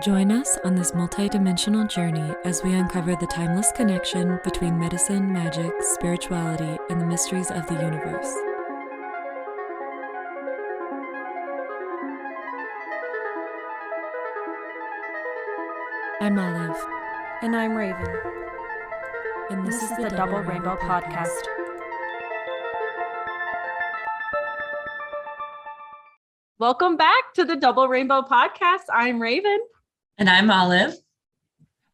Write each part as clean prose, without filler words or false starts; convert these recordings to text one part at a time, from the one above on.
Join us on this multidimensional journey as we uncover the timeless connection between medicine, magic, spirituality, and the mysteries of the universe. I'm Olive. And I'm Raven. And This is the Double Rainbow Podcast. Welcome back to the Double Rainbow Podcast. I'm Raven. And I'm Olive.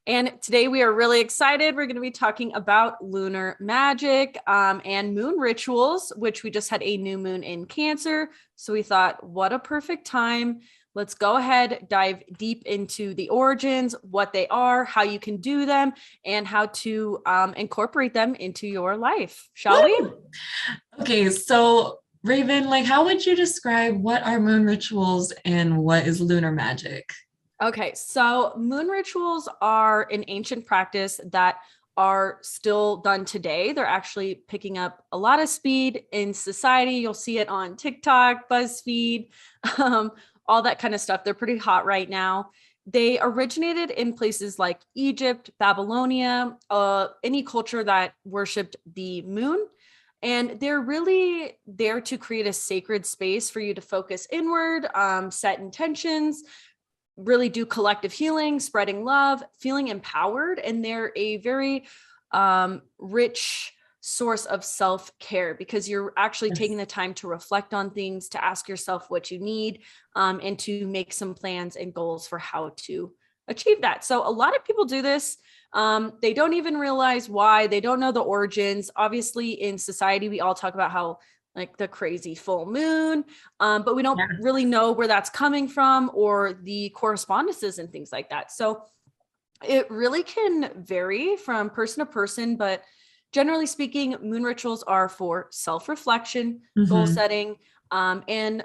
And today we are really excited. We're going to be talking about lunar magic and moon rituals, which we just had a new moon in Cancer. So we thought, what a perfect time. Let's go ahead, dive deep into the origins, what they are, how you can do them, and how to incorporate them into your life. Shall we? Okay, so Raven, how would you describe what are moon rituals and what is lunar magic? Okay, so moon rituals are an ancient practice that are still done today. They're actually picking up a lot of speed in society. You'll see it on TikTok, BuzzFeed, all that kind of stuff. They're pretty hot right now. They originated in places like Egypt, Babylonia, any culture that worshiped the moon. And they're really there to create a sacred space for you to focus inward, set intentions, really do collective healing, spreading love, feeling empowered. And they're a very rich source of self-care because you're actually taking the time to reflect on things, to ask yourself what you need, and to make some plans and goals for how to achieve that. So a lot of people do this. They don't even realize why. They don't know the origins. Obviously, in society, we all talk about how the crazy full moon, but we don't really know where that's coming from or the correspondences and things like that. So it really can vary from person to person, but generally speaking, moon rituals are for self-reflection, goal setting, and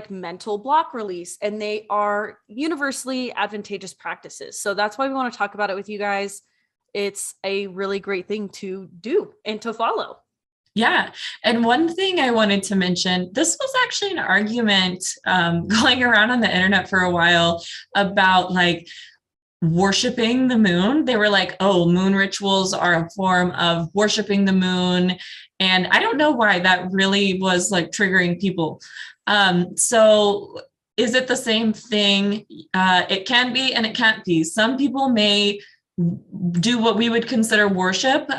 mental block release, and they are universally advantageous practices. So that's why we want to talk about it with you guys. It's a really great thing to do and to follow. Yeah. And one thing I wanted to mention, this was actually an argument going around on the internet for a while about worshiping the moon. They were like, oh, moon rituals are a form of worshiping the moon. And I don't know why that really was triggering people. So is it the same thing? It can be and it can't be. Some people may do what we would consider worship,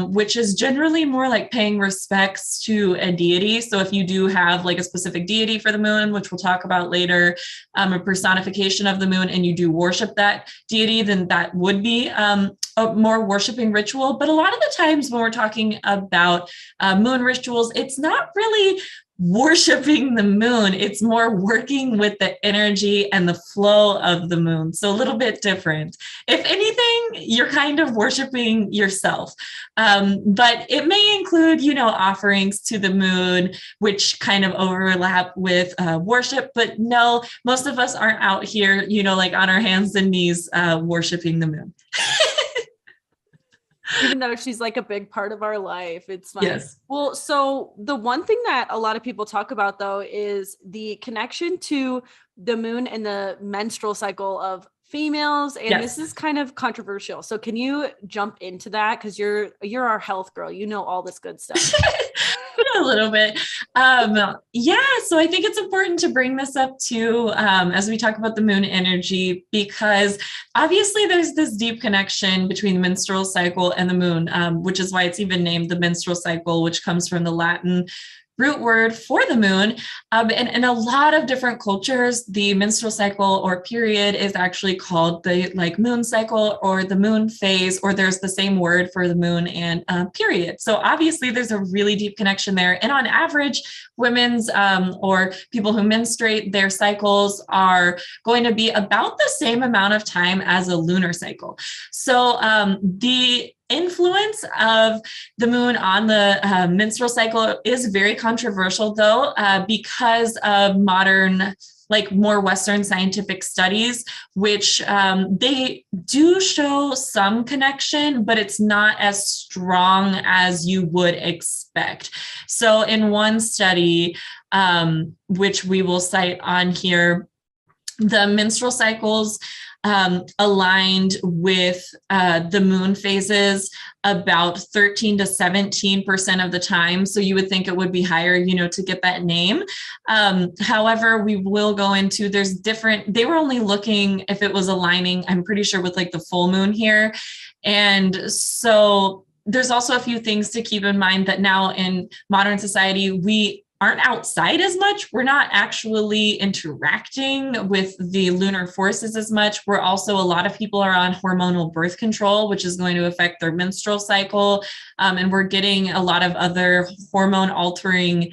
which is generally more like paying respects to a deity. So if you do have a specific deity for the moon, which we'll talk about later, a personification of the moon, and you do worship that deity, then that would be a more worshiping ritual. But a lot of the times when we're talking about moon rituals, it's not really worshiping the moon. It's more working with the energy and the flow of the moon. So a little bit different. If anything, you're kind of worshiping yourself. But it may include, offerings to the moon, which kind of overlap with worship. But no, most of us aren't out here, on our hands and knees worshiping the moon. Even though she's a big part of our life, it's fine. Yes. Well, so the one thing that a lot of people talk about though is the connection to the moon and the menstrual cycle of females. And This is kind of controversial. So can you jump into that? Because you're our health girl. You know all this good stuff. A little bit. So I think it's important to bring this up too, as we talk about the moon energy, because obviously there's this deep connection between the menstrual cycle and the moon, which is why it's even named the menstrual cycle, which comes from the Latin root word for the moon. And in a lot of different cultures, the menstrual cycle or period is actually called the moon cycle or the moon phase, or there's the same word for the moon and period. So obviously there's a really deep connection there. And on average, women's or people who menstruate, their cycles are going to be about the same amount of time as a lunar cycle. So the influence of the moon on the menstrual cycle is very controversial, though, because of modern, more Western scientific studies, which they do show some connection, but it's not as strong as you would expect. So in one study, which we will cite on here, The menstrual cycles aligned with the moon phases about 13 to 17% of the time. So you would think it would be higher, you know, to get that name. However, we will go into, there's different, they were only looking if it was aligning, I'm pretty sure, with like the full moon here. And so there's also a few things to keep in mind that now in modern society, we aren't outside as much. We're not actually interacting with the lunar forces as much. We're also, a lot of people are on hormonal birth control, which is going to affect their menstrual cycle. And we're getting a lot of other hormone altering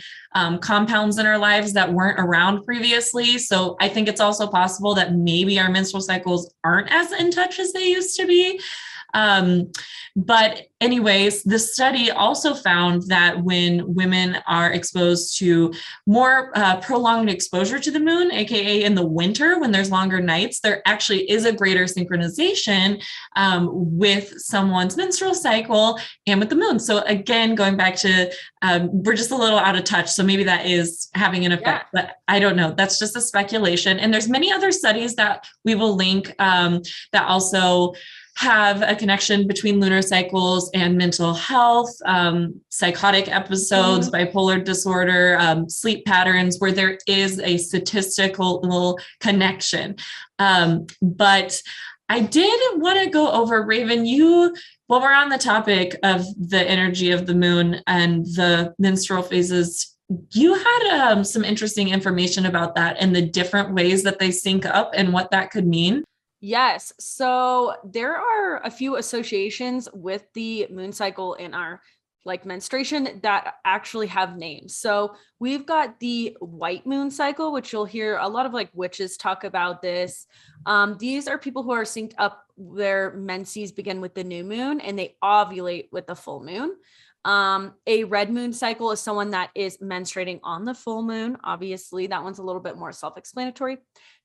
compounds in our lives that weren't around previously. So I think it's also possible that maybe our menstrual cycles aren't as in touch as they used to be. But anyways, the study also found that when women are exposed to more prolonged exposure to the moon, aka in the winter when there's longer nights, there actually is a greater synchronization with someone's menstrual cycle and with the moon. So again, going back to, we're just a little out of touch. So maybe that is having an effect, but I don't know. That's just a speculation. And there's many other studies that we will link that also have a connection between lunar cycles and mental health, psychotic episodes, bipolar disorder, sleep patterns, where there is a statistical connection. But I did want to go over, Raven, while we're on the topic of the energy of the moon and the menstrual phases, you had some interesting information about that and the different ways that they sync up and what that could mean. Yes. So there are a few associations with the moon cycle and our like menstruation that actually have names. So we've got the white moon cycle, which you'll hear a lot of like witches talk about this. These are people who are synced up. Their menses begin with the new moon and they ovulate with the full moon. A red moon cycle is someone that is menstruating on the full moon. Obviously, that one's a little bit more self-explanatory.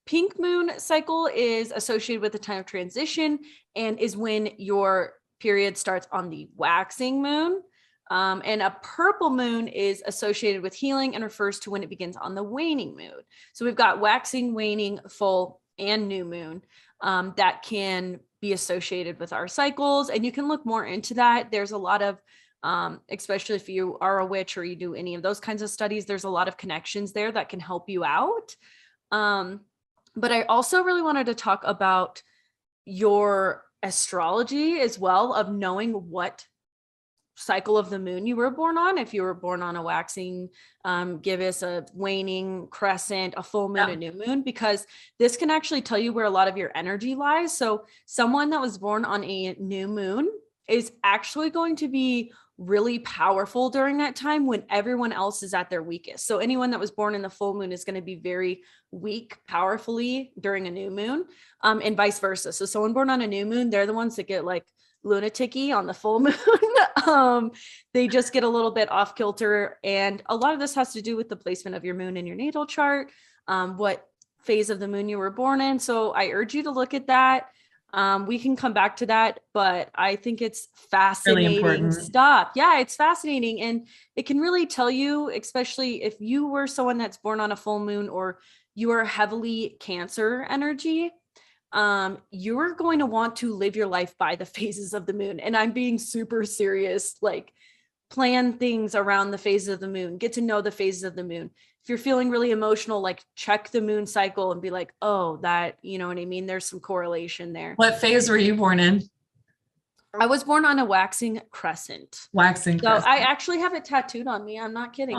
Pink moon cycle is associated with the time of transition and is when your period starts on the waxing moon. And a purple moon is associated with healing and refers to when it begins on the waning moon. So we've got waxing, waning, full, and new moon that can be associated with our cycles. And you can look more into that. There's a lot of, especially if you are a witch or you do any of those kinds of studies, there's a lot of connections there that can help you out. But I also really wanted to talk about your astrology as well, of knowing what cycle of the moon you were born on. If you were born on a waxing gibbous, a waning crescent, a full moon, a new moon, because this can actually tell you where a lot of your energy lies. So someone that was born on a new moon is actually going to be really powerful during that time when everyone else is at their weakest. So anyone that was born in the full moon is going to be very weak powerfully during a new moon, and vice versa. So someone born on a new moon, they're the ones that get like lunatic-y on the full moon. They just get a little bit off kilter. And a lot of this has to do with the placement of your moon in your natal chart, what phase of the moon you were born in. So I urge you to look at that. We can come back to that, but I think it's fascinating really stuff. Yeah, it's fascinating. And it can really tell you, especially if you were someone that's born on a full moon or you are heavily Cancer energy, you're going to want to live your life by the phases of the moon. And I'm being super serious, like plan things around the phases of the moon, get to know the phases of the moon. If you're feeling really emotional, like check the moon cycle and be like, oh, that, you know what I mean? There's some correlation there. What phase were you born in? I was born on a waxing crescent. Waxing crescent. So I actually have it tattooed on me. I'm not kidding.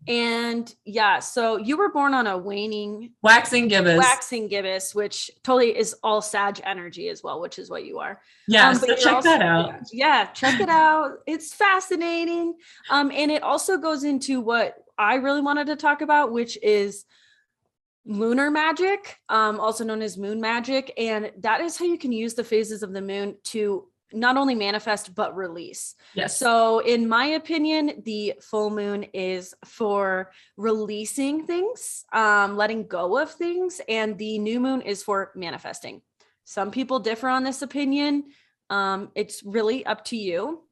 And yeah, so you were born on a waning waxing gibbous, which totally is all Sag energy as well, which is what you are. Yeah, so check that out. Yeah, check it out. It's fascinating. And it also goes into what I really wanted to talk about, which is Lunar Magick, also known as moon magic. And that is how you can use the phases of the moon to not only manifest, but release. Yes. So in my opinion, the full moon is for releasing things, letting go of things. And the new moon is for manifesting. Some people differ on this opinion. It's really up to you.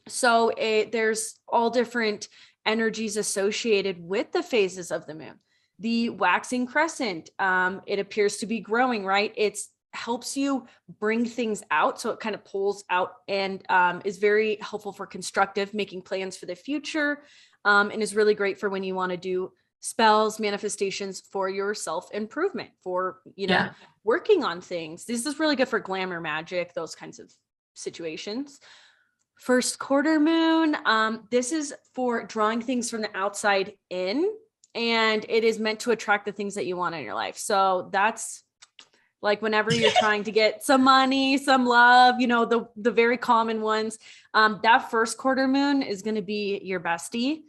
So there's all different energies associated with the phases of the moon. The waxing crescent, it appears to be growing, right? It's helps you bring things out. So it kind of pulls out and is very helpful for constructive, making plans for the future, and is really great for when you want to do spells, manifestations for your self-improvement, for, working on things. This is really good for glamour magic, those kinds of situations. First quarter moon, this is for drawing things from the outside in, and it is meant to attract the things that you want in your life. So that's like whenever you're trying to get some money, some love, the very common ones, that first quarter moon is going to be your bestie.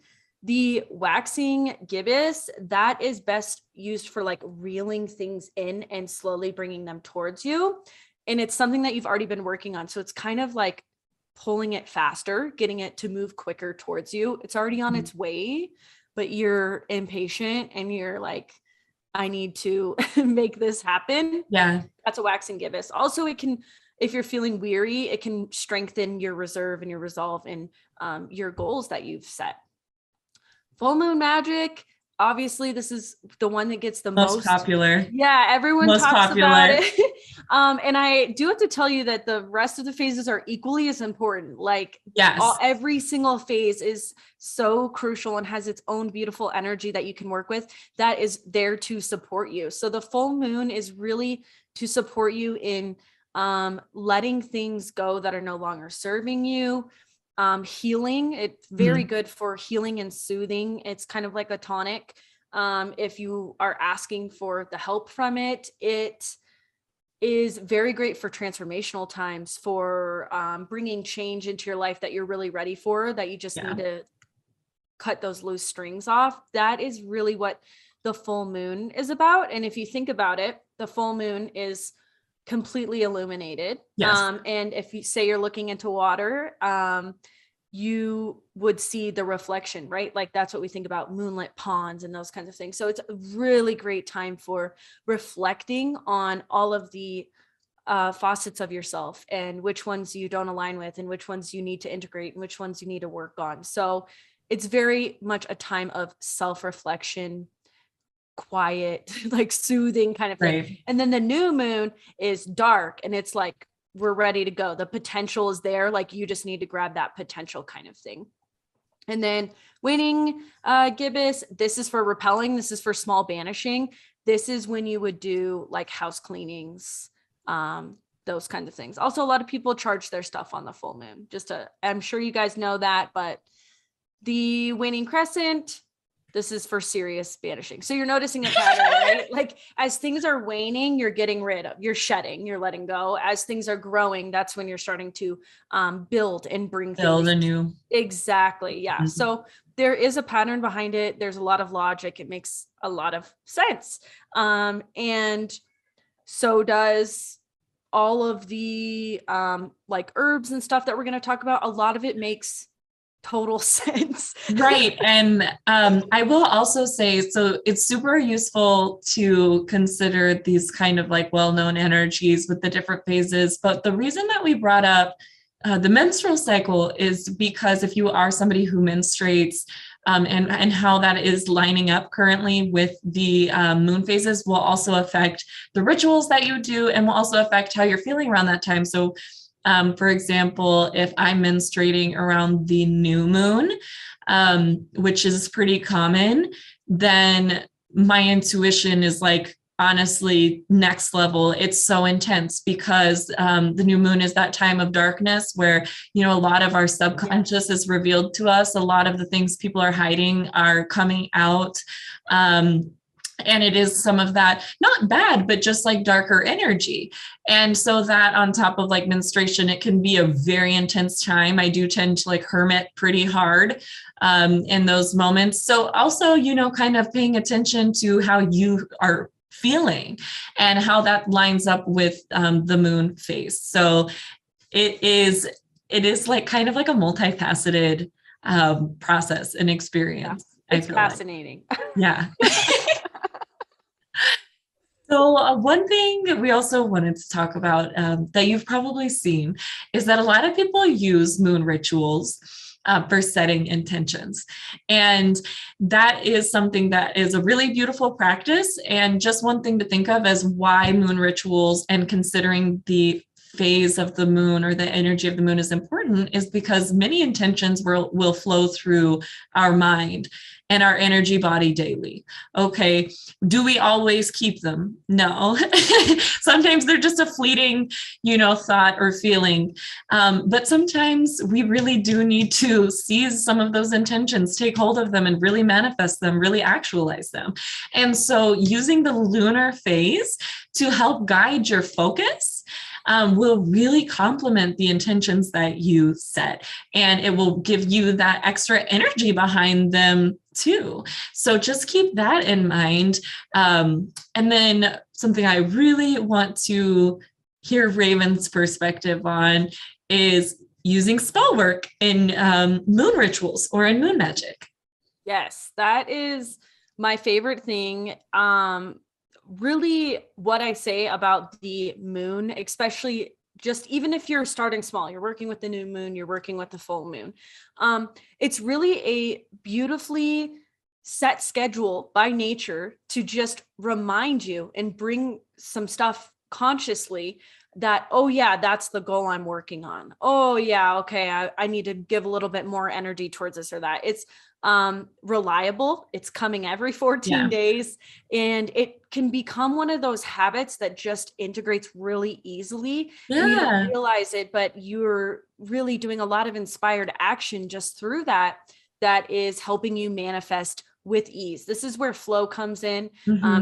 The waxing gibbous, that is best used for like reeling things in and slowly bringing them towards you. And it's something that you've already been working on. So it's kind of like pulling it faster, getting it to move quicker towards you. It's already on its way, but you're impatient and you're like, I need to make this happen. Yeah. That's a waxing gibbous. Also, it can, if you're feeling weary, it can strengthen your reserve and your resolve and your goals that you've set. Full moon magic. Obviously, this is the one that gets the most popular. Yeah, everyone most talks popular. about it. And I do have to tell you that the rest of the phases are equally as important. Like, yes, every single phase is so crucial and has its own beautiful energy that you can work with that is there to support you. So the full moon is really to support you in letting things go that are no longer serving you. Healing, it's very good for healing and soothing. It's kind of like a tonic. If you are asking for the help from it, it is very great for transformational times, for bringing change into your life that you're really ready for, that you just need to cut those loose strings off. That is really what the full moon is about. And if you think about it, the full moon is completely illuminated. Yes. And if you say you're looking into water, you would see the reflection, right? Like that's what we think about moonlit ponds and those kinds of things. So it's a really great time for reflecting on all of the facets of yourself and which ones you don't align with and which ones you need to integrate and which ones you need to work on. So it's very much a time of self-reflection, quiet, like soothing kind of thing. Right. And then the new moon is dark and it's like, we're ready to go. The potential is there. Like you just need to grab that potential kind of thing. And then waning gibbous, this is for repelling. This is for small banishing. This is when you would do like house cleanings, those kinds of things. Also, a lot of people charge their stuff on the full moon. I'm sure you guys know that, but the waning crescent, this is for serious banishing. So you're noticing a pattern, right? Like as things are waning, you're getting rid of, you're shedding, you're letting go. As things are growing, that's when you're starting to build and bring build things. A new. Exactly. Yeah. Mm-hmm. So there is a pattern behind it. There's a lot of logic. It makes a lot of sense. And so does all of the like herbs and stuff that we're going to talk about. A lot of it makes total sense. Right. And I will also say, so it's super useful to consider these kind of like well-known energies with the different phases. But the reason that we brought up the menstrual cycle is because if you are somebody who menstruates and how that is lining up currently with the moon phases will also affect the rituals that you do and will also affect how you're feeling around that time. So for example, if I'm menstruating around the new moon, which is pretty common, then my intuition is like, honestly, next level. It's so intense because the new moon is that time of darkness where, a lot of our subconscious is revealed to us. A lot of the things people are hiding are coming out. And it is some of that, not bad, but just like darker energy. And so that on top of like menstruation, it can be a very intense time. I do tend to like hermit pretty hard in those moments. So also, kind of paying attention to how you are feeling and how that lines up with the moon phase. So it is like kind of like a multifaceted process and experience. Yeah, it's fascinating. Like. Yeah. So one thing that we also wanted to talk about that you've probably seen is that a lot of people use moon rituals for setting intentions. And that is something that is a really beautiful practice. And just one thing to think of as why moon rituals and considering the phase of the moon or the energy of the moon is important is because many intentions will flow through our mind and our energy body daily. Okay. Do we always keep them? No. Sometimes they're just a fleeting, thought or feeling. But sometimes we really do need to seize some of those intentions, take hold of them and really manifest them, really actualize them. And so using the lunar phase to help guide your focus will really complement the intentions that you set, and it will give you that extra energy behind them too. So just keep that in mind. And then something I really want to hear Raven's perspective on is using spell work in moon rituals or in moon magic. Yes, that is my favorite thing. Really what I say about the moon, especially just even if you're starting small, you're working with the new moon, you're working with the full moon. It's really a beautifully set schedule by nature to just remind you and bring some stuff consciously that, oh yeah, that's the goal I'm working on. Oh yeah, okay, I need to give a little bit more energy towards this or that. It's reliable. It's coming every 14 days, and it can become one of those habits that just integrates really easily. And you don't realize it, but you're really doing a lot of inspired action just through that is helping you manifest with ease. This is where flow comes in.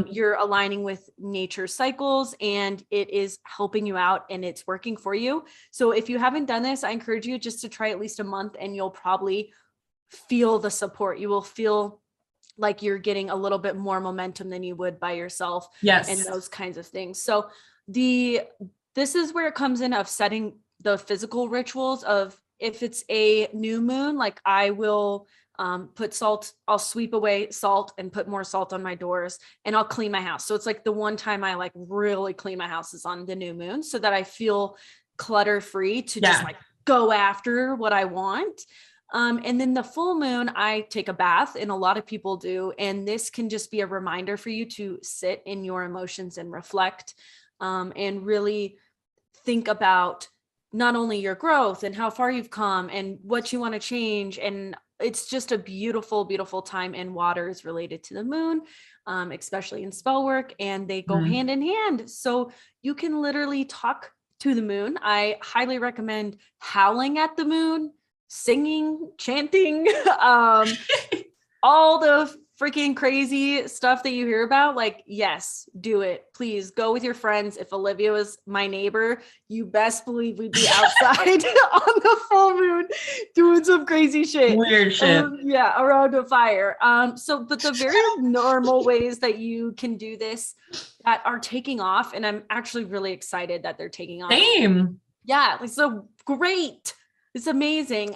You're aligning with nature cycles, and it is helping you out, and it's working for you. So if you haven't done this, I encourage you just to try at least a month, and you'll probably feel the support. You will feel like you're getting a little bit more momentum than you would by yourself. Yes. And those kinds of things. So this is where it comes in of setting the physical rituals of, if it's a new moon, like I will put salt, I'll sweep away salt and put more salt on my doors, and I'll clean my house. So it's like the one time I like really clean my house is on the new moon, so that I feel clutter free to just like go after what I want. And then the full moon, I take a bath, and a lot of people do. And this can just be a reminder for you to sit in your emotions and reflect, and really think about not only your growth and how far you've come and what you want to change. And it's just a beautiful, beautiful time. And water is related to the moon, especially in spell work, and they go hand in hand. So you can literally talk to the moon. I highly recommend howling at the moon, singing, chanting, all the freaking crazy stuff that you hear about. Like, yes, do it. Please go with your friends. If Olivia was my neighbor, you best believe we'd be outside on the full moon doing some crazy shit. Weird shit. Around a fire. But the very normal ways that you can do this that are taking off, and I'm actually really excited that they're taking off. Same. Yeah, it's so great. It's amazing.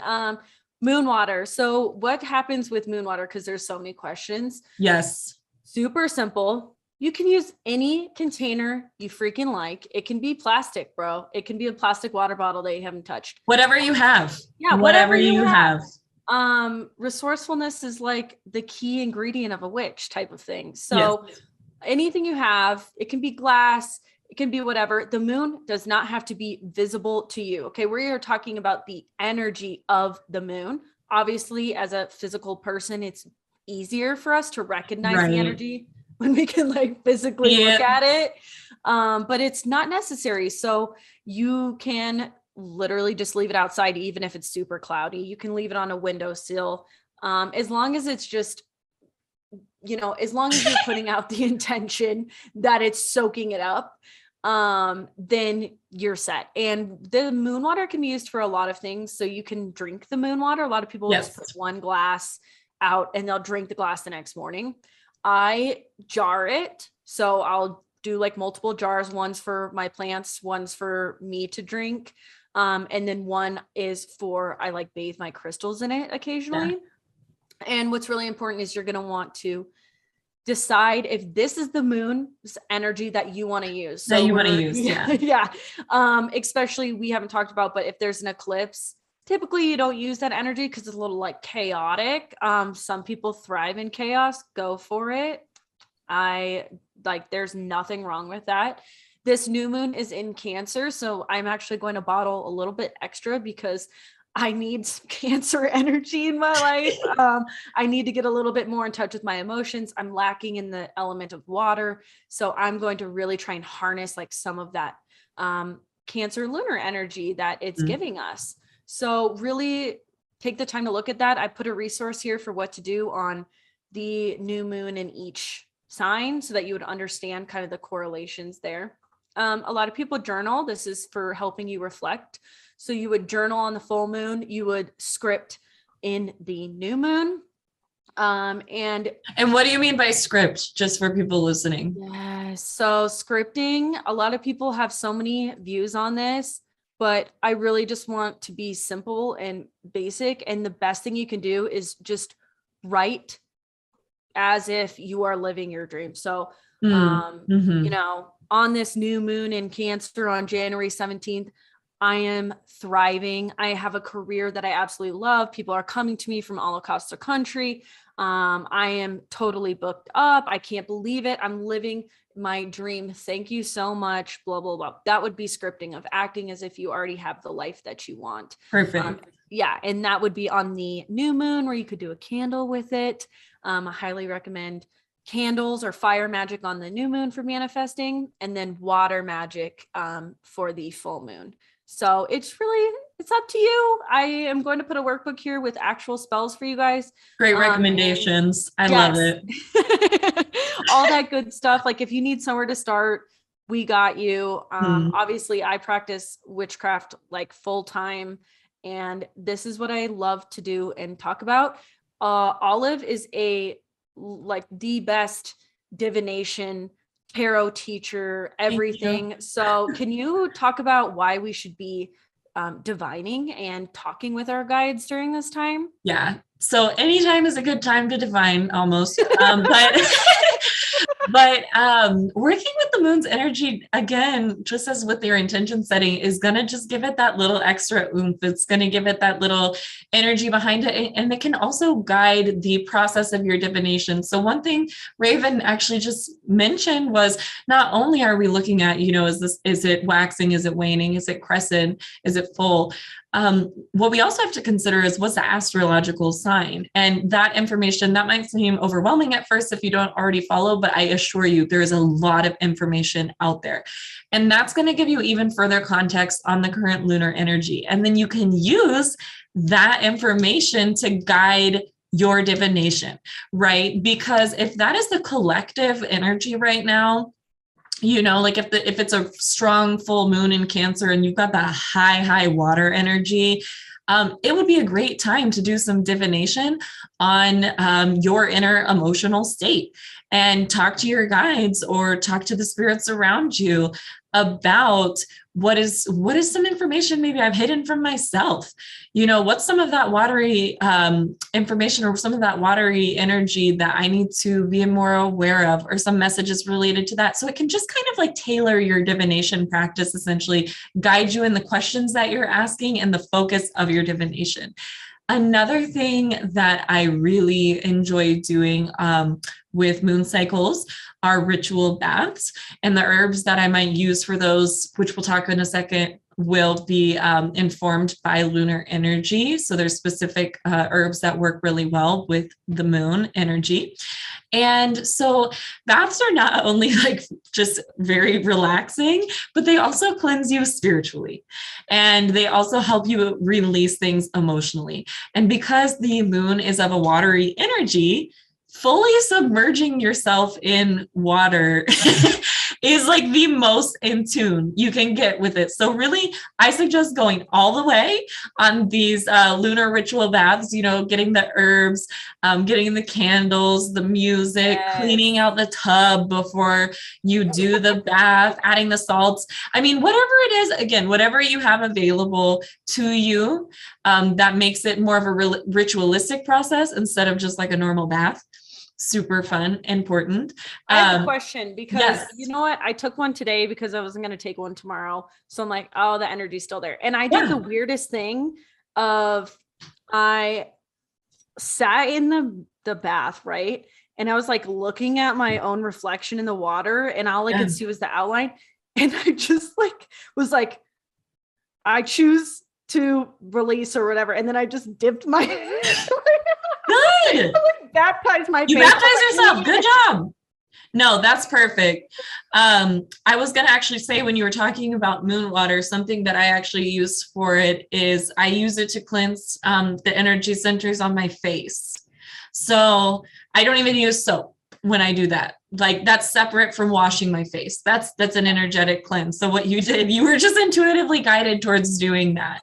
Moon water. So what happens with moon water? Because there's so many questions. Yes. Super simple. You can use any container you freaking like. It can be plastic, bro. It can be a plastic water bottle that you haven't touched. Whatever you have. Yeah, whatever you have. Resourcefulness is like the key ingredient of a witch type of thing. So anything you have, it can be glass, it can be whatever. The moon does not have to be visible to you. Okay. We are talking about the energy of the moon. Obviously, as a physical person, it's easier for us to recognize the energy when we can like physically look at it. But it's not necessary. So you can literally just leave it outside, even if it's super cloudy. You can leave it on a windowsill. As long as it's just, as long as you're putting out the intention that it's soaking it up, then you're set. And the moon water can be used for a lot of things. So you can drink the moon water. A lot of people just put one glass out and they'll drink the glass the next morning. I jar it. So I'll do like multiple jars. One's for my plants, one's for me to drink. And then one is for, I like bathe my crystals in it occasionally. Yeah. And what's really important is you're going to want to decide if this is the moon's energy that you want to use. So that you want to use. Yeah. Especially we haven't talked about, but if there's an eclipse, Typically you don't use that energy because it's a little like chaotic. Some people thrive in chaos. Go for it. There's nothing wrong with that. This new moon is in Cancer, so I'm actually going to bottle a little bit extra because I need some Cancer energy in my life. I need to get a little bit more in touch with my emotions. I'm lacking in the element of water, so I'm going to really try and harness like some of that Cancer lunar energy that it's giving us. So really take the time to look at that. I put a resource here for what to do on the new moon in each sign so that you would understand kind of the correlations there. A lot of people journal. This is for helping you reflect. So you would journal on the full moon, you would script in the new moon. And what do you mean by script, just for people listening? Yes. So scripting, a lot of people have so many views on this, but I really just want to be simple and basic. And the best thing you can do is just write as if you are living your dream. So, you know, on this new moon in Cancer on January 17th, I am thriving. I have a career that I absolutely love. People are coming to me from all across the country. I am totally booked up. I can't believe it. I'm living my dream. Thank you so much. Blah, blah, blah. That would be scripting, of acting as if you already have the life that you want. Perfect. Yeah. And that would be on the new moon, where you could do a candle with it. I highly recommend candles or fire magic on the new moon for manifesting, and then water magic for the full moon. So it's up to you. I am going to put a workbook here with actual spells for you guys. Great recommendations. I love it. All that good stuff. Like if you need somewhere to start, we got you. Obviously I practice witchcraft like full time, and this is what I love to do and talk about. Olive is the best divination, tarot teacher, everything. So can you talk about why we should be divining and talking with our guides during this time? Yeah. So anytime is a good time to divine, almost. But working with the moon's energy, again, just as with your intention setting, is going to just give it that little extra oomph. It's going to give it that little energy behind it. And it can also guide the process of your divination. So one thing Raven actually just mentioned was, not only are we looking at, is it waxing? Is it waning? Is it crescent? Is it full? What we also have to consider is, what's the astrological sign? And that information, that might seem overwhelming at first if you don't already follow, but I assure you there is a lot of information out there. And that's going to give you even further context on the current lunar energy. And then you can use that information to guide your divination, right? Because if that is the collective energy right now, like if it's a strong full moon in Cancer and you've got that high water energy, it would be a great time to do some divination on your inner emotional state, and talk to your guides or talk to the spirits around you about what is some information maybe I've hidden from myself. What's some of that watery information or some of that watery energy that I need to be more aware of, or some messages related to that. So it can just kind of like tailor your divination practice, essentially guide you in the questions that you're asking and the focus of your divination. Another thing that I really enjoy doing with moon cycles are ritual baths, and the herbs that I might use for those, which we'll talk in a second, will be informed by lunar energy. So there's specific herbs that work really well with the moon energy. And so baths are not only like just very relaxing, but they also cleanse you spiritually. And they also help you release things emotionally. And because the moon is of a watery energy, fully submerging yourself in water is like the most in tune you can get with it. So really, I suggest going all the way on these lunar ritual baths, getting the herbs, getting the candles, the music, cleaning out the tub before you do the bath, adding the salts. I mean, whatever it is, again, whatever you have available to you, that makes it more of a ritualistic process instead of just like a normal bath. Super fun, important. I have a question, because you know what? I took one today because I wasn't going to take one tomorrow. So I'm like, oh, the energy's still there. And I did the weirdest thing. of I sat in the bath, right? And I was like looking at my own reflection in the water, and all I could see was the outline. And I just like was like, I choose to release or whatever. And then I just dipped my Good. like baptized my You face. baptized yourself. Good job. No, that's perfect. I was going to actually say, when you were talking about moon water, something that I actually use for it is I use it to cleanse the energy centers on my face. So I don't even use soap when I do that. Like, that's separate from washing my face. That's an energetic cleanse. So what you did, you were just intuitively guided towards doing that.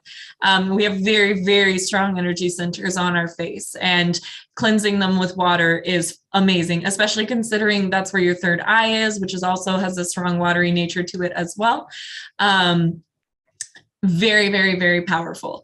We have very, very strong energy centers on our face, and cleansing them with water is amazing, especially considering that's where your third eye is, which is also has a strong watery nature to it as well. Very, very, very powerful.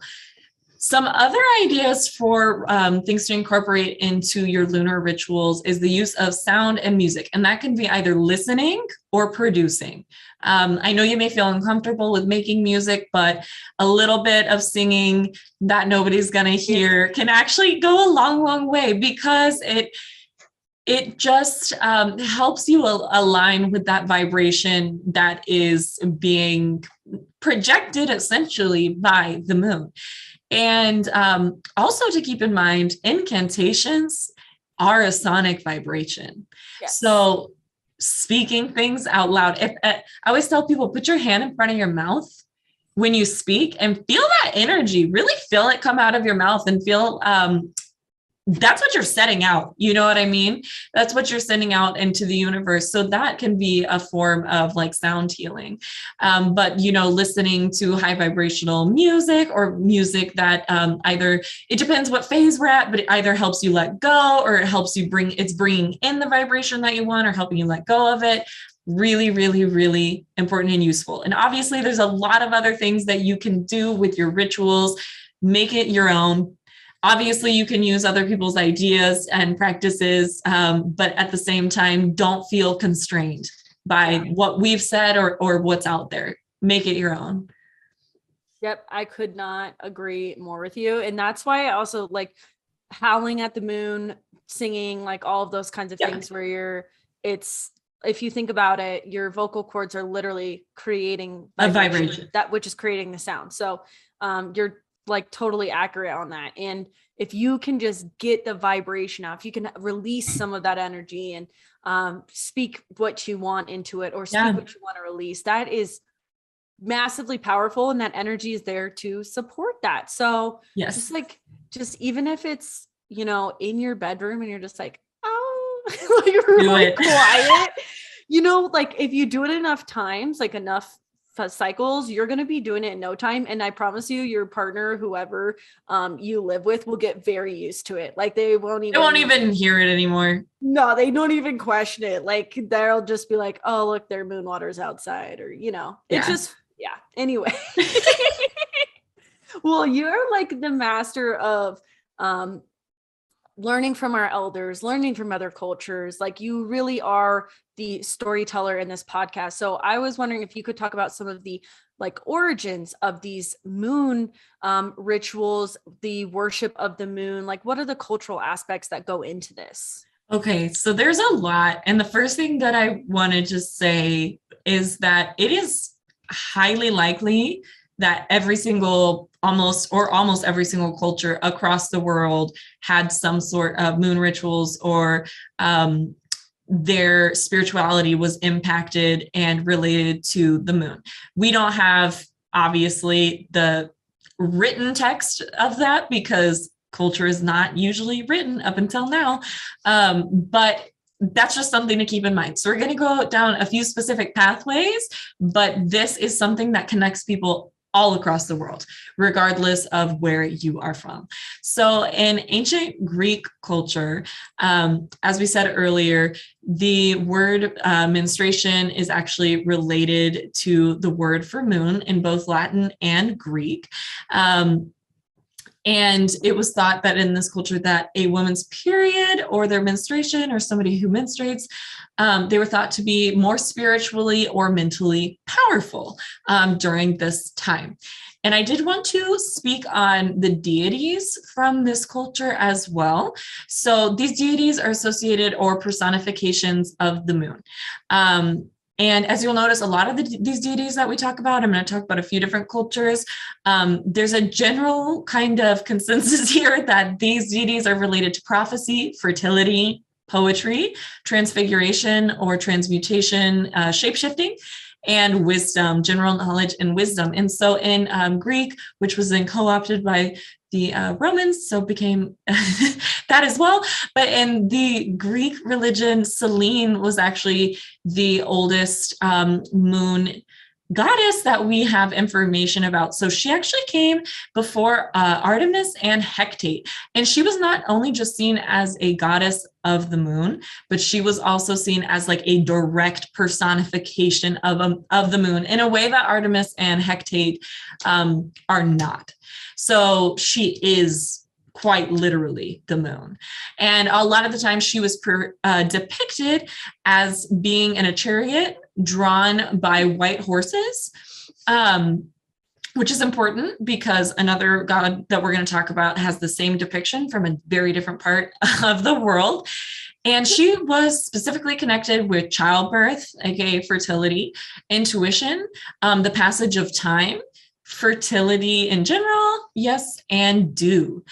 Some other ideas for things to incorporate into your lunar rituals is the use of sound and music, and that can be either listening or producing. I know you may feel uncomfortable with making music, but a little bit of singing that nobody's going to hear can actually go a long, long way, because it just helps you align with that vibration that is being projected essentially by the moon. And also to keep in mind, incantations are a sonic vibration. Yes. So speaking things out loud. I always tell people, put your hand in front of your mouth when you speak and feel that energy. Really feel it come out of your mouth, and feel that's what you're setting out. You know what I mean? That's what you're sending out into the universe. So that can be a form of like sound healing. But, listening to high vibrational music, or music that either, it depends what phase we're at, but it either helps you let go, or it helps you bringing in the vibration that you want, or helping you let go of it. Really, really, really important and useful. And obviously there's a lot of other things that you can do with your rituals. Make it your own. Obviously, you can use other people's ideas and practices, but at the same time, don't feel constrained by what we've said or what's out there. Make it your own. Yep, I could not agree more with you. And that's why I also like howling at the moon, singing, like all of those kinds of things where if you think about it, your vocal cords are literally creating a vibration, that which is creating the sound. So you're like totally accurate on that. And if you can just get the vibration out, if you can release some of that energy and speak what you want into it, or speak what you want to release, that is massively powerful. And that energy is there to support that. So just even if it's, in your bedroom and you're just like, oh, like really quiet, like if you do it enough times, like enough cycles, you're going to be doing it in no time. And I promise you, your partner, whoever you live with, will get very used to it. Like they won't even hear it anymore. No, they don't even question it. Like they'll just be like, oh, look, their moon water's outside, or, it's just, anyway. Well, you're like the master of learning from our elders, learning from other cultures. Like you really are the storyteller in this podcast. So I was wondering if you could talk about some of the like origins of these moon rituals, the worship of the moon. Like what are the cultural aspects that go into this? Okay, so there's a lot. And the first thing that I want to just say is that it is highly likely that almost every single culture across the world had some sort of moon rituals, or their spirituality was impacted and related to the moon. We don't have, obviously, the written text of that, because culture is not usually written up until now. But that's just something to keep in mind. So we're going to go down a few specific pathways, but this is something that connects people all across the world, regardless of where you are from. So in ancient Greek culture, as we said earlier, the word menstruation is actually related to the word for moon in both Latin and Greek. And it was thought that in this culture that a woman's period or their menstruation or somebody who menstruates, they were thought to be more spiritually or mentally powerful during this time. And I did want to speak on the deities from this culture as well. So these deities are associated or personifications of the moon. And as you'll notice, a lot of these deities that we talk about, I'm going to talk about a few different cultures. There's a general kind of consensus here that these deities are related to prophecy, fertility, poetry, transfiguration or transmutation, shapeshifting, and wisdom, general knowledge and wisdom. And so in Greek, which was then co-opted by the Romans, so became that as well. But in the Greek religion, Selene was actually the oldest moon goddess that we have information about. So she actually came before Artemis and Hecate. And she was not only just seen as a goddess of the moon, but she was also seen as like a direct personification of the moon in a way that Artemis and Hecate are not. So she is quite literally the moon. And a lot of the time she was depicted as being in a chariot drawn by white horses, which is important because another god that we're going to talk about has the same depiction from a very different part of the world. And she was specifically connected with childbirth, aka fertility, intuition, the passage of time, fertility in general, yes, and dew.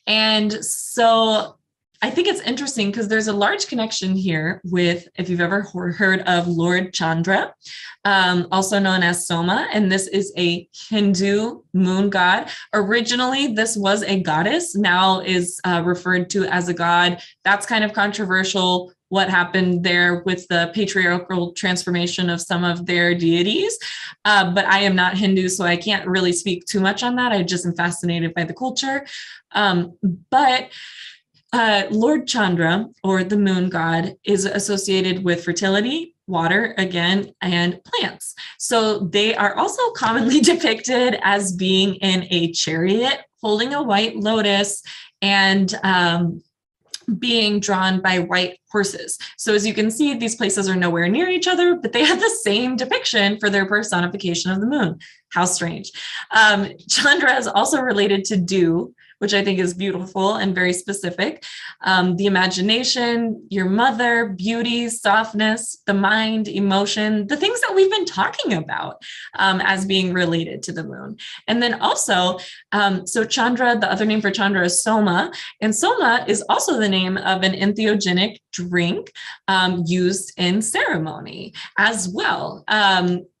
And so I think it's interesting because there's a large connection here with, if you've ever heard of Lord Chandra, also known as Soma, and this is a Hindu moon god. Originally, this was a goddess, now is referred to as a god. That's kind of controversial, what happened there with the patriarchal transformation of some of their deities. But I am not Hindu, so I can't really speak too much on that. I just am fascinated by the culture. But Lord Chandra, or the moon god, is associated with fertility, water, again, and plants. So they are also commonly depicted as being in a chariot, holding a white lotus, and being drawn by white horses. So as you can see, these places are nowhere near each other, but they have the same depiction for their personification of the moon. How strange. Chandra is also related to dew, which I think is beautiful and very specific. The imagination, your mother, beauty, softness, the mind, emotion, the things that we've been talking about as being related to the moon. And then also, so Chandra, the other name for Chandra is Soma, and Soma is also the name of an entheogenic drink used in ceremony as well.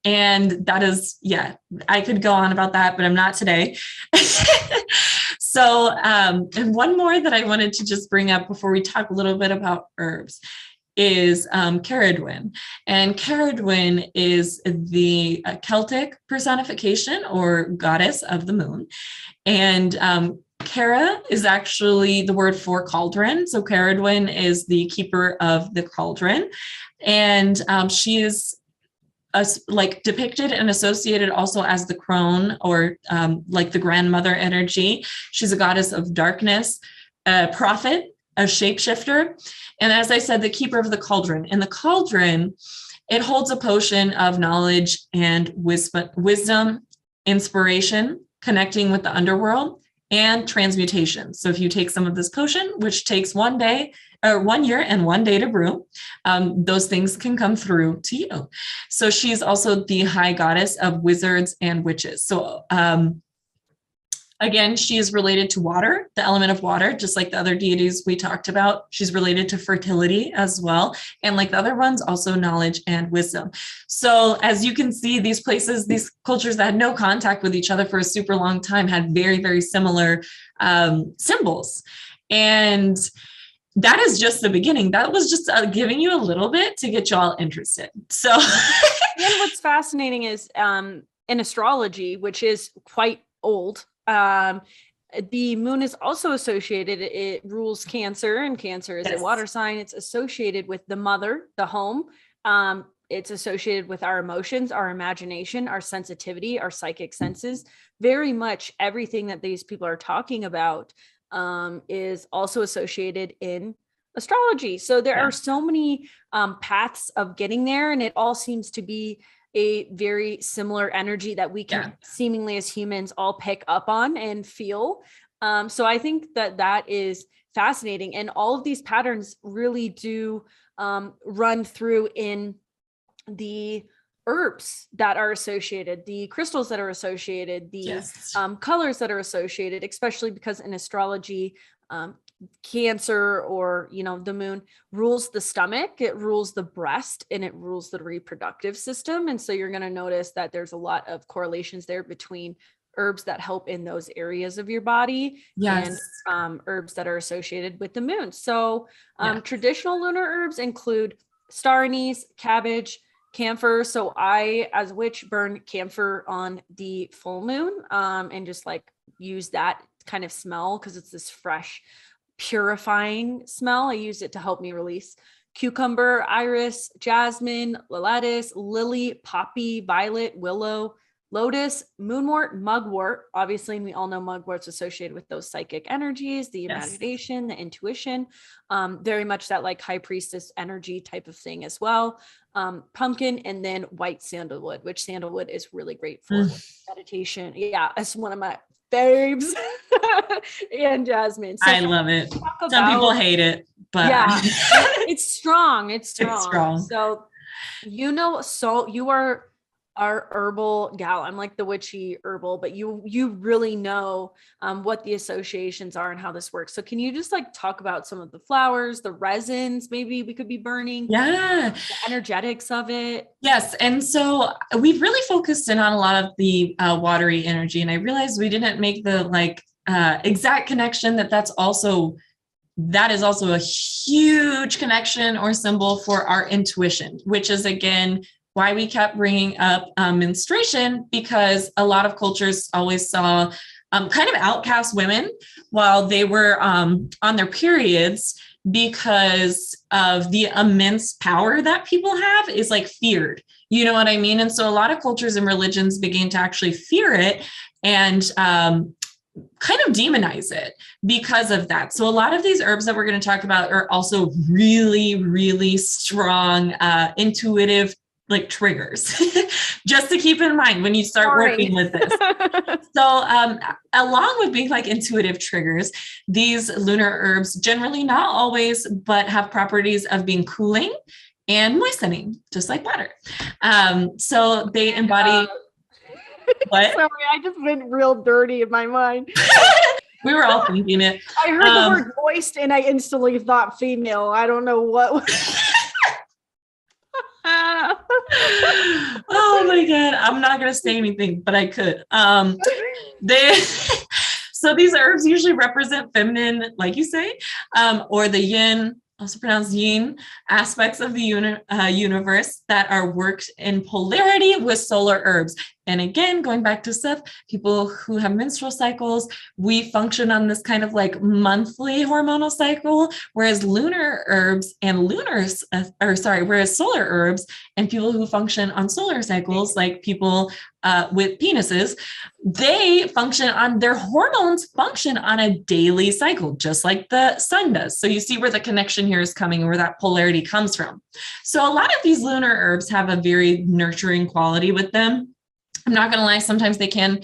And that is, yeah, I could go on about that, but I'm not today. So, and one more that I wanted to just bring up before we talk a little bit about herbs is Caradwyn. And Caradwyn is the Celtic personification or goddess of the moon. And Cara is actually the word for cauldron. So Caradwyn is the keeper of the cauldron. And she is like depicted and associated also as the crone, or like the grandmother energy. She's a goddess of darkness, a prophet, a shapeshifter. And as I said, the keeper of the cauldron. And the cauldron, it holds a potion of knowledge and wisdom, inspiration, connecting with the underworld, and transmutation. So if you take some of this potion, which takes 1 day, or 1 year and 1 day to brew, those things can come through to you. So she's also the high goddess of wizards and witches. So again, she is related to water, the element of water, just like the other deities we talked about. She's related to fertility as well. And like the other ones, also knowledge and wisdom. So as you can see, these places, these cultures that had no contact with each other for a super long time had very, very similar symbols. And that is just the beginning. That was just giving you a little bit to get you all interested. So and what's fascinating is in astrology, which is quite old, the moon is also associated, it rules Cancer, and Cancer is a water sign. It's associated with the mother, the home, It's associated with our emotions, our imagination, our sensitivity, our psychic senses. Very much everything that these people are talking about is also associated in astrology. So there are so many paths of getting there, and it all seems to be a very similar energy that we can seemingly as humans all pick up on and feel. So I think that that is fascinating. And all of these patterns really do run through in the herbs that are associated, the crystals that are associated, the colors that are associated, especially because in astrology, Cancer, or the moon rules the stomach, it rules the breast, and it rules the reproductive system. And so you're going to notice that there's a lot of correlations there between herbs that help in those areas of your body and herbs that are associated with the moon. So traditional lunar herbs include star anise, cabbage, camphor. So I, as a witch, burn camphor on the full moon and just like use that kind of smell because it's this fresh, purifying smell. I use it to help me release cucumber, iris, jasmine, lettuce, lily, poppy, violet, willow, lotus, moonwort, mugwort. Obviously, and we all know mugwort's associated with those psychic energies, the imagination, the intuition, very much that like high priestess energy type of thing as well. Pumpkin, and then white sandalwood, which sandalwood is really great for meditation. Yeah, it's one of my faves. And jasmine. So I love it. Some people hate it, but it's strong. It's strong. So so you are our herbal gal. I'm like the witchy herbal, but you really know what the associations are and how this works. So can you just like talk about some of the flowers, the resins maybe we could be burning? Yeah. The energetics of it. Yes. And so we've really focused in on a lot of the watery energy. And I realized we didn't make the exact connection that is also a huge connection or symbol for our intuition, which is again why we kept bringing up menstruation, because a lot of cultures always saw kind of outcast women while they were on their periods because of the immense power that people have is like feared. You know what I mean? And so a lot of cultures and religions began to actually fear it and kind of demonize it because of that. So a lot of these herbs that we're going to talk about are also really, really strong, intuitive like triggers, just to keep in mind when you start working with this. So along with being like intuitive triggers, these lunar herbs generally, not always, but have properties of being cooling and moistening, just like water. So they embody what? Sorry, I just went real dirty in my mind. We were all thinking it. I heard the word moist and I instantly thought female. I don't know what. Oh my God. I'm not going to say anything, but I could. So these herbs usually represent feminine, like you say, or the yin, also pronounced yin, aspects of the universe that are worked in polarity with solar herbs. And again, going back to stuff, people who have menstrual cycles, we function on this kind of like monthly hormonal cycle, whereas lunar herbs and whereas solar herbs and people who function on solar cycles, like people with penises, they function on their hormones function on a daily cycle, just like the sun does. So you see where the connection here is coming, where that polarity comes from. So a lot of these lunar herbs have a very nurturing quality with them. I'm not going to lie, sometimes they can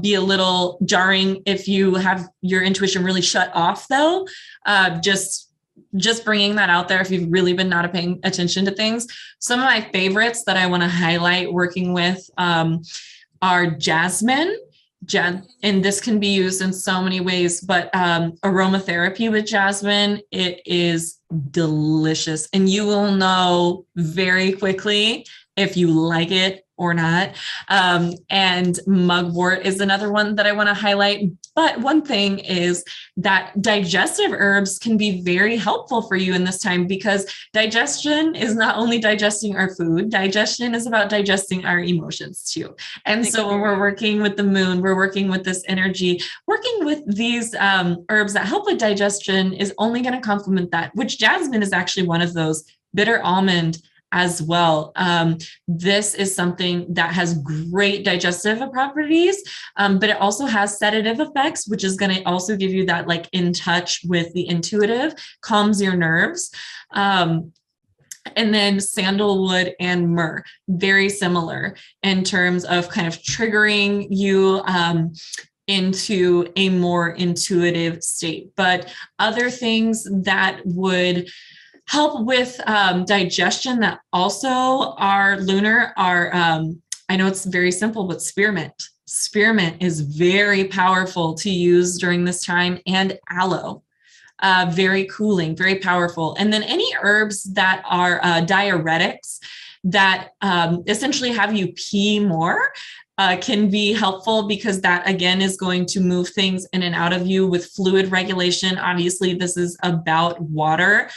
be a little jarring if you have your intuition really shut off, though. Just bringing that out there if you've really been not paying attention to things. Some of my favorites that I want to highlight working with are jasmine. And this can be used in so many ways, but aromatherapy with jasmine, it is delicious. And you will know very quickly if you like it or not. And mugwort is another one that I want to highlight. But one thing is that digestive herbs can be very helpful for you in this time, because digestion is not only digesting our food, digestion is about digesting our emotions too. And so when we're working with the moon, we're working with this energy, working with these herbs that help with digestion is only going to complement that, which jasmine is actually one of those. Bitter almond as well. This is something that has great digestive properties, but it also has sedative effects, which is going to also give you that like in touch with the intuitive, calms your nerves. And then sandalwood and myrrh, very similar in terms of kind of triggering you into a more intuitive state. But other things that would help with digestion that also are lunar are, I know it's very simple, but spearmint. Spearmint is very powerful to use during this time, and aloe. Very cooling, very powerful. And then any herbs that are diuretics that essentially have you pee more can be helpful, because that again is going to move things in and out of you with fluid regulation. Obviously, this is about water.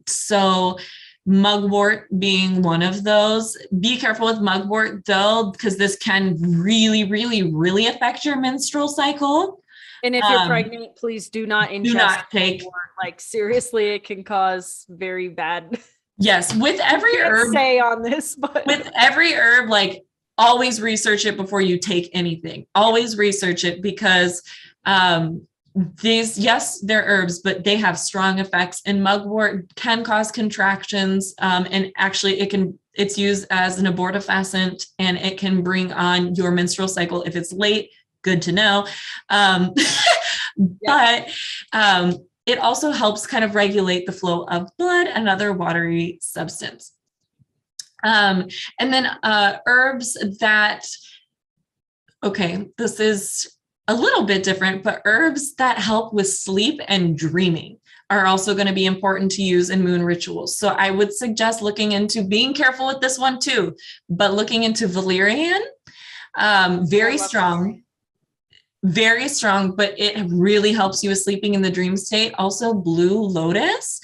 So mugwort being one of those. Be careful with mugwort though, because this can really, really, really affect your menstrual cycle. And if you're pregnant, please do not ingest. Do not take. Like seriously, it can cause very bad. Yes, with every herb. Say on this, but with every herb, like always research it before you take anything. Always research it, because these, yes, they're herbs, but they have strong effects. And mugwort can cause contractions, and actually it's used as an abortifacient, and it can bring on your menstrual cycle if it's late. Good to know. But it also helps kind of regulate the flow of blood and other watery substance. And then herbs that, okay, this is a little bit different, but herbs that help with sleep and dreaming are also going to be important to use in moon rituals. So I would suggest looking into, being careful with this one too, but looking into valerian, very strong. Very strong, but it really helps you with sleeping in the dream state. Also, blue lotus,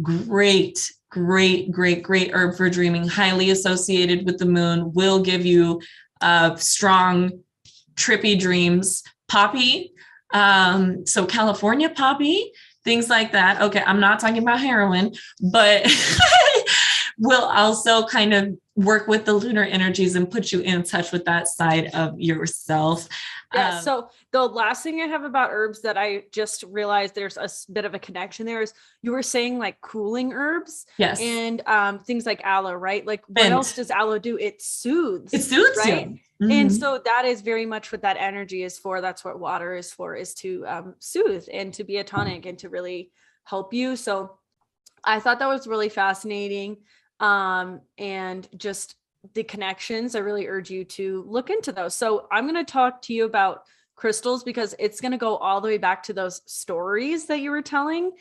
great herb for dreaming, highly associated with the moon, will give you strong, trippy dreams. Poppy, so California poppy, things like that. Okay, I'm not talking about heroin, but will also kind of work with the lunar energies and put you in touch with that side of yourself. Yeah. So the last thing I have about herbs that I just realized there's a bit of a connection there is you were saying like cooling herbs. Yes. And things like aloe, right? Like what Mint. else does aloe do? It soothes. It soothes right? you. Mm-hmm. And so that is very much what that energy is for. That's what water is for, is to soothe and to be a tonic and to really help you. So I thought that was really fascinating. And just the connections, I really urge you to look into those. So I'm going to talk to you about crystals, because it's going to go all the way back to those stories that you were telling.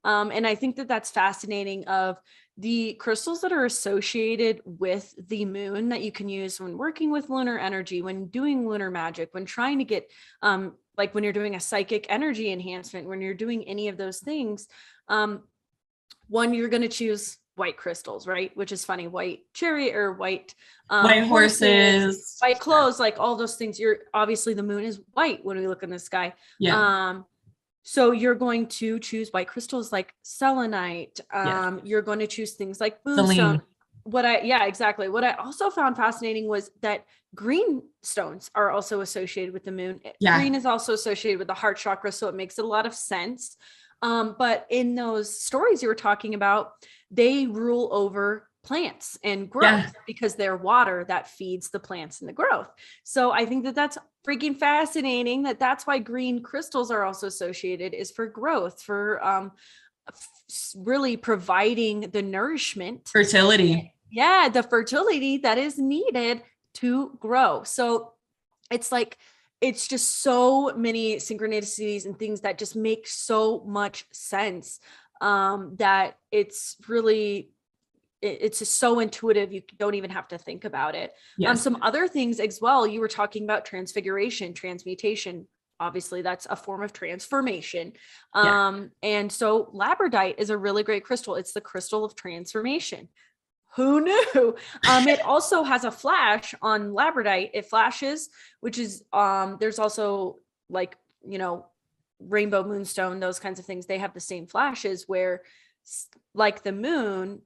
And I think that that's fascinating, of the crystals that are associated with the moon that you can use when working with lunar energy, when doing lunar magic, when trying to get, like when you're doing a psychic energy enhancement, when you're doing any of those things. One, you're going to choose white crystals, right? Which is funny, white cherry or white horses, white clothes, like all those things. You're obviously, the moon is white when we look in the sky. Yeah. So you're going to choose white crystals like selenite. You're going to choose things like moonstone. Exactly. What I also found fascinating was that green stones are also associated with the moon. Yeah. Green is also associated with the heart chakra, so it makes a lot of sense. But in those stories you were talking about, they rule over plants and growth because they're water that feeds the plants and the growth. So I think that that's freaking fascinating, that's why green crystals are also associated, is for growth, for really providing the nourishment, fertility. Yeah, the fertility that is needed to grow. So it's like, it's just so many synchronicities and things that just make so much sense, that it's really, it's just so intuitive. You don't even have to think about it. Yes. Some other things as well. You were talking about transfiguration, transmutation. Obviously that's a form of transformation. And so labradorite is a really great crystal. It's the crystal of transformation. Who knew? It also has a flash on labradorite. It flashes, which is, there's also like, rainbow moonstone, those kinds of things. They have the same flashes, where like the moon,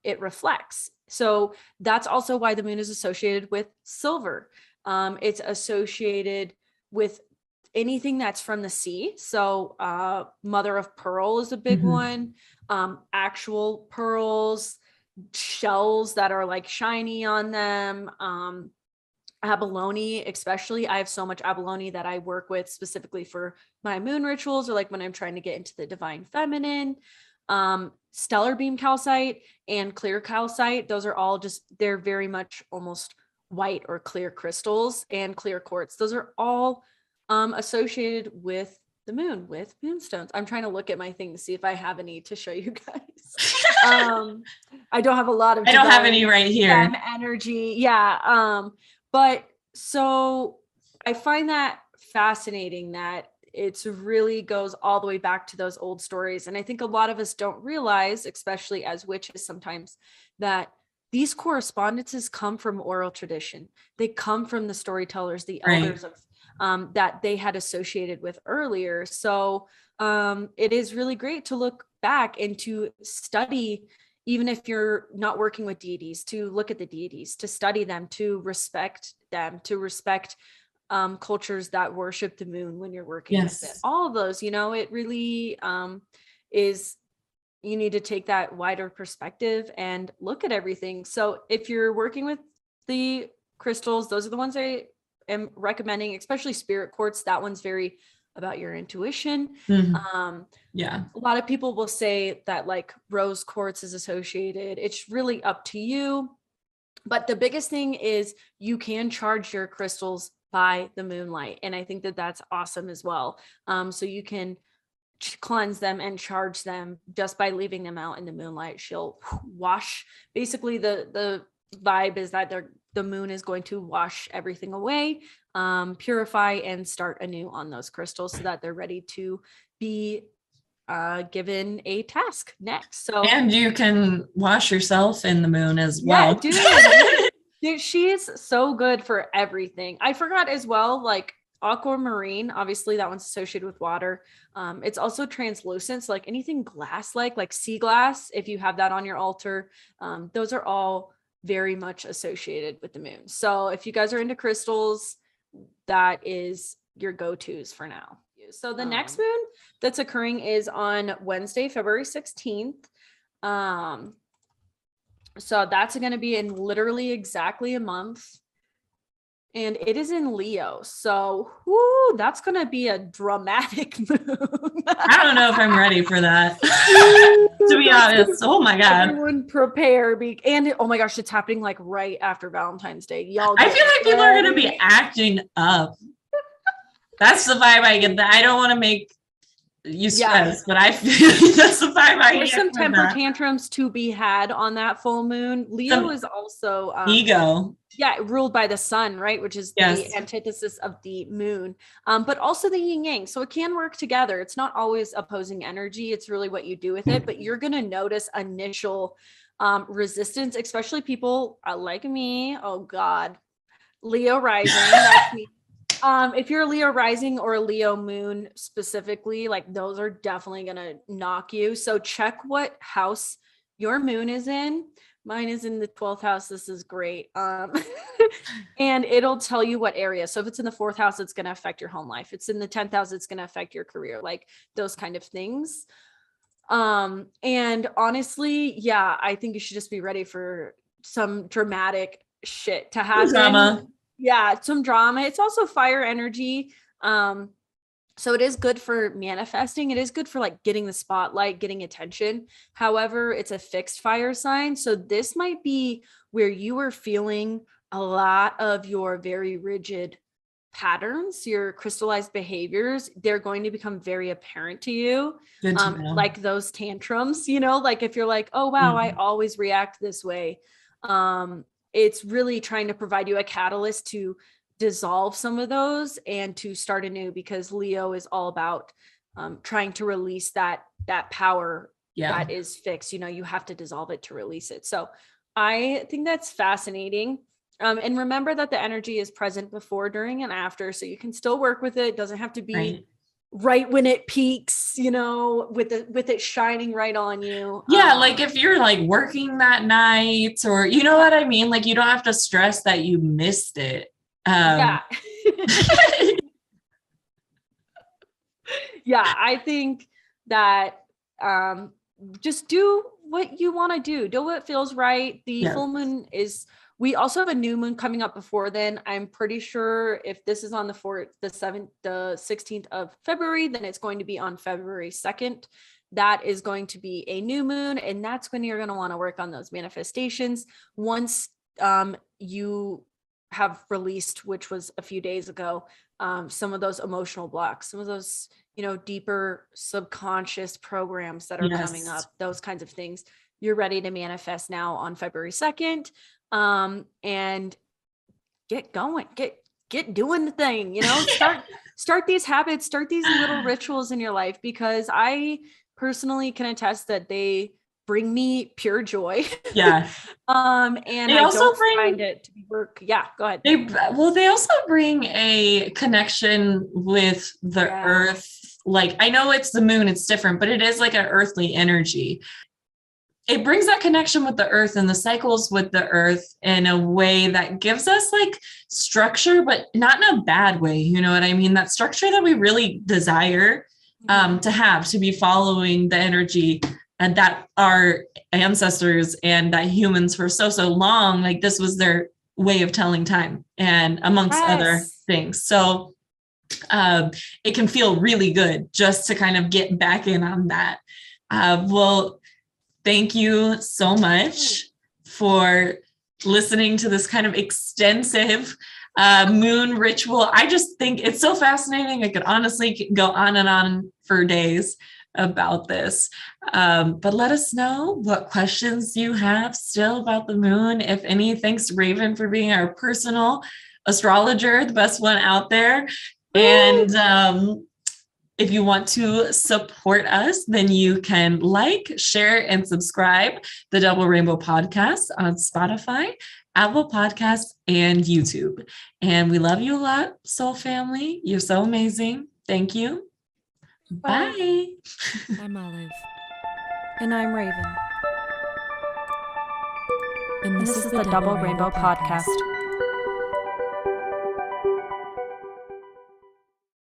it reflects. So that's also why the moon is associated with silver. It's associated with anything that's from the sea. So mother of pearl is a big one. Actual pearls, shells that are like shiny on them. Abalone, especially. I have so much abalone that I work with specifically for my moon rituals, or like when I'm trying to get into the divine feminine. Stellar beam calcite and clear calcite, those are all just, they're very much almost white or clear crystals, and clear quartz. Those are all associated with the moon, with moonstones. I'm trying to look at my thing to see if I have any to show you guys. I don't have a lot of, I don't have any right here. Energy. Yeah. But so I find that fascinating that it's really goes all the way back to those old stories. And I think a lot of us don't realize, especially as witches sometimes, that these correspondences come from oral tradition. They come from the storytellers, the elders of that they had associated with earlier. So it is really great to look back and to study, even if you're not working with deities, to look at the deities, to study them, to respect cultures that worship the moon when you're working with it. All of those, it really is, you need to take that wider perspective and look at everything. So if you're working with the crystals, those are the ones I am recommending, especially spirit quartz. That one's very about your intuition. A lot of people will say that like rose quartz is associated. It's really up to you. But the biggest thing is you can charge your crystals by the moonlight. And I think that that's awesome as well. So you can cleanse them and charge them just by leaving them out in the moonlight. She'll wash, basically the vibe is that the moon is going to wash everything away, purify, and start anew on those crystals so that they're ready to be given a task next. So, and you can wash yourself in the moon as well. Dude, she is so good for everything. I forgot as well, like aquamarine, obviously that one's associated with water. It's also translucent, so like anything glass, like sea glass, if you have that on your altar, those are all very much associated with the moon. So if you guys are into crystals, that is your go-tos for now. So the next moon that's occurring is on Wednesday, February 16th. So that's going to be in literally exactly a month. And it is in Leo. So that's going to be a dramatic moon. I don't know if I'm ready for that. To be honest. Oh my God. Everyone prepare. And oh my gosh, it's happening like right after Valentine's Day. Y'all, I feel like people are going to be acting up. That's the vibe I get. That I don't want to make you stress, but I feel that's the vibe I get. There's some temper tantrums to be had on that full moon. Leo is also ego. Yeah, ruled by the sun, right? Which is the antithesis of the moon, but also the yin yang. So it can work together. It's not always opposing energy. It's really what you do with it. But you're going to notice initial resistance, especially people like me. Oh God, Leo rising. That's me. If you're a Leo rising or a Leo moon specifically, like those are definitely going to knock you. So check what house your moon is in. Mine is in the 12th house. This is great. And it'll tell you what area. So if it's in the 4th house, it's going to affect your home life. It's in the 10th house, it's going to affect your career, like those kind of things. And honestly, I think you should just be ready for some dramatic shit to happen. Drama. Yeah, some drama. It's also fire energy. So it is good for manifesting. It is good for like getting the spotlight, getting attention. However, it's a fixed fire sign. So this might be where you are feeling a lot of your very rigid patterns, your crystallized behaviors. They're going to become very apparent to you. Like those tantrums, like if you're like, oh, wow, I always react this way. It's really trying to provide you a catalyst to dissolve some of those and to start anew, because Leo is all about trying to release that power that is fixed. You have to dissolve it to release it. So I think that's fascinating. And remember that the energy is present before, during, and after, so you can still work with it. It doesn't have to be right when it peaks, with it shining right on you. Yeah, like if you're like working that night, or you know what I mean? Like you don't have to stress that you missed it. Yeah. Yeah, I think that just do what you want to do. Do what feels right. The full moon we also have a new moon coming up before then. I'm pretty sure if this is on the 16th of February, then it's going to be on February 2nd. That is going to be a new moon, and that's when you're going to want to work on those manifestations. Once you have released, which was a few days ago, some of those emotional blocks, some of those deeper subconscious programs that are coming up, those kinds of things, you're ready to manifest now on February 2nd. And get going, get doing the thing, start these habits, start these little rituals in your life, because I personally can attest that they bring me pure joy. Yeah. And they I don't find it to be work. Yeah, go ahead. They also bring a connection with the earth. Like, I know it's the moon, it's different, but it is like an earthly energy. It brings that connection with the earth and the cycles with the earth in a way that gives us like structure, but not in a bad way. You know what I mean? That structure that we really desire to have, to be following the energy, and that our ancestors and that humans for so long, like this was their way of telling time, and amongst other things. So it can feel really good just to kind of get back in on that. Well, thank you so much for listening to this kind of extensive moon ritual. I just think it's so fascinating. I could honestly go on and on for days about this. But let us know what questions you have still about the moon, if any. Thanks, Raven, for being our personal astrologer, the best one out there. And if you want to support us, then you can like, share, and subscribe the Double Rainbow Podcast on Spotify, Apple Podcasts, and YouTube. And we love you a lot, Soul Family. You're so amazing. Thank you. Bye. I'm Olive. And I'm Raven. And this is the Double Rainbow Podcast.